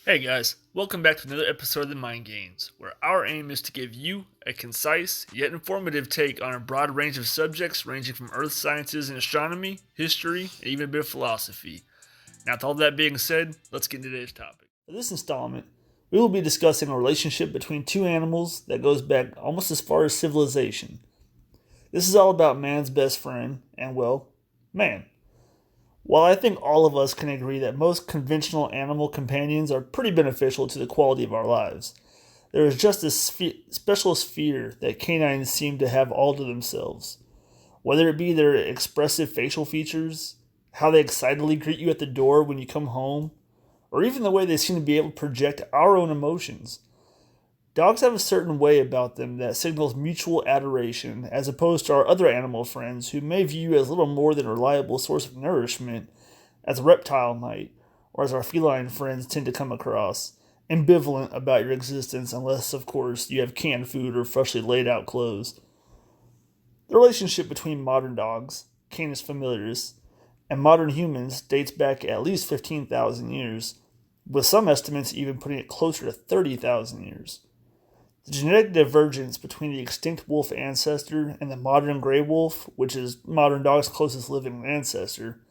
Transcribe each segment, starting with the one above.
Hey guys, welcome back to another episode of the Mind Games, where our aim is to give you a concise yet informative take on a broad range of subjects ranging from earth sciences and astronomy, history, and even a bit of philosophy. Now, with all that being said, let's get into today's topic. For this installment, we will be discussing a relationship between two animals that goes back almost as far as civilization. This is all about man's best friend, and well, man. While I think all of us can agree that most conventional animal companions are pretty beneficial to the quality of our lives, there is just this special sphere that canines seem to have all to themselves. Whether it be their expressive facial features, how they excitedly greet you at the door when you come home, or even the way they seem to be able to project our own emotions. Dogs have a certain way about them that signals mutual adoration, as opposed to our other animal friends who may view you as little more than a reliable source of nourishment, as a reptile might, or as our feline friends tend to come across, ambivalent about your existence unless, of course, you have canned food or freshly laid out clothes. The relationship between modern dogs, Canis Familiaris, and modern humans dates back at least 15,000 years, with some estimates even putting it closer to 30,000 years. The genetic divergence between the extinct wolf ancestor and the modern gray wolf, which is modern dog's closest living ancestor,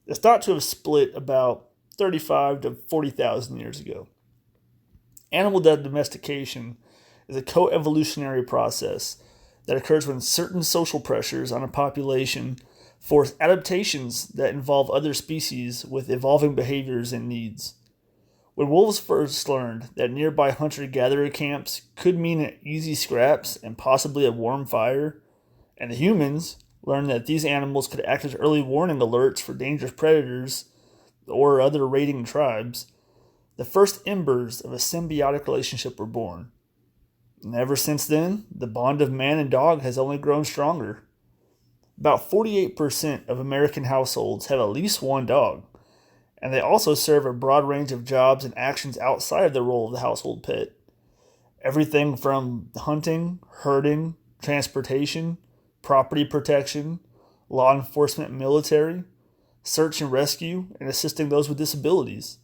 is thought to have split about 35 to 40,000 years ago. Animal domestication is a coevolutionary process that occurs when certain social pressures on a population force adaptations that involve other species with evolving behaviors and needs. When wolves first learned that nearby hunter gatherer camps could mean easy scraps and possibly a warm fire, and the humans learned that these animals could act as early warning alerts for dangerous predators or other raiding tribes, the first embers of a symbiotic relationship were born. And ever since then, the bond of man and dog has only grown stronger. About 48% of American households have at least one dog, and they also serve a broad range of jobs and actions outside of the role of the household pet. Everything from hunting, herding, transportation, property protection, law enforcement, military, search and rescue, and assisting those with disabilities.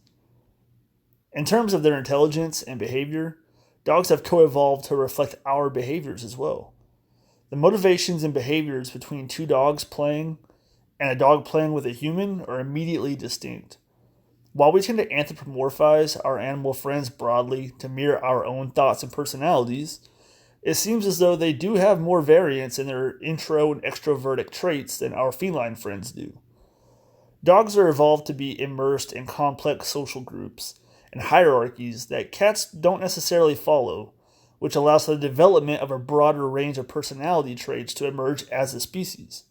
In terms of their intelligence and behavior, dogs have co evolved to reflect our behaviors as well. The motivations and behaviors between two dogs playing and a dog playing with a human are immediately distinct. While we tend to anthropomorphize our animal friends broadly to mirror our own thoughts and personalities, it seems as though they do have more variance in their intro and extrovertic traits than our feline friends do. Dogs are evolved to be immersed in complex social groups and hierarchies that cats don't necessarily follow, which allows for the development of a broader range of personality traits to emerge as a species.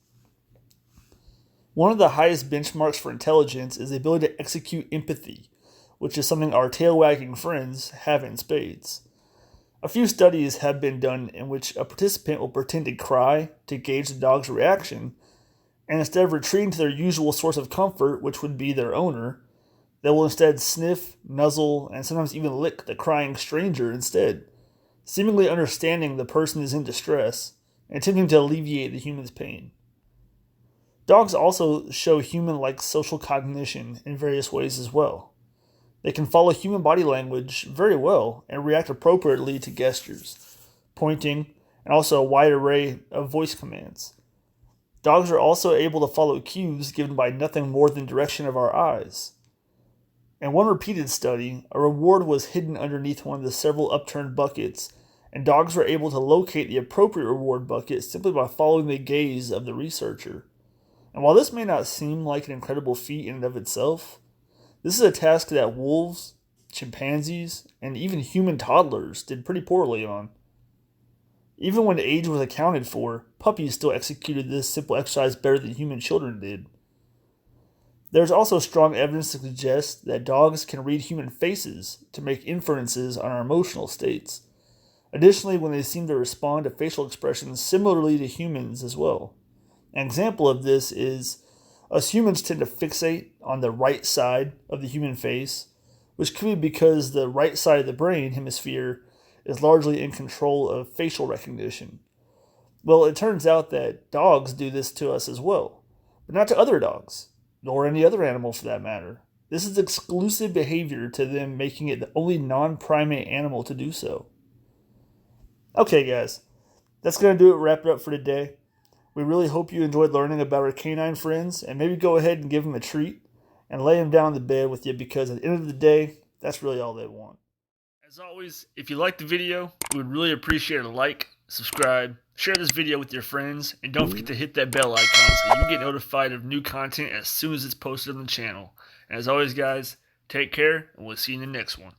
One of the highest benchmarks for intelligence is the ability to execute empathy, which is something our tail wagging friends have in spades. A few studies have been done in which a participant will pretend to cry to gauge the dog's reaction, and instead of retreating to their usual source of comfort, which would be their owner, they will instead sniff, nuzzle, and sometimes even lick the crying stranger instead, seemingly understanding the person is in distress and attempting to alleviate the human's pain. Dogs also show human like social cognition in various ways as well. They can follow human body language very well and react appropriately to gestures, pointing, and also a wide array of voice commands. Dogs are also able to follow cues given by nothing more than direction of our eyes. In one repeated study, a reward was hidden underneath one of the several upturned buckets, and dogs were able to locate the appropriate reward bucket simply by following the gaze of the researcher. And while this may not seem like an incredible feat in and of itself, this is a task that wolves, chimpanzees, and even human toddlers did pretty poorly on. Even when age was accounted for, puppies still executed this simple exercise better than human children did. There is also strong evidence to suggest that dogs can read human faces to make inferences on our emotional states. Additionally, when they seem to respond to facial expressions similarly to humans as well. An example of this is us humans tend to fixate on the right side of the human face, which could be because the right side of the brain hemisphere is largely in control of facial recognition. Well, it turns out that dogs do this to us as well, but not to other dogs, nor any other animal for that matter. This is exclusive behavior to them, making it the only non-primate animal to do so. Okay, guys, that's going to do it, wrap it up for today. We really hope you enjoyed learning about our canine friends, and maybe go ahead and give them a treat and lay them down in the bed with you, because at the end of the day, that's really all they want. As always, if you liked the video, we would really appreciate a like, subscribe, share this video with your friends, and don't forget to hit that bell icon so you get notified of new content as soon as it's posted on the channel. And as always, guys, take care, and we'll see you in the next one.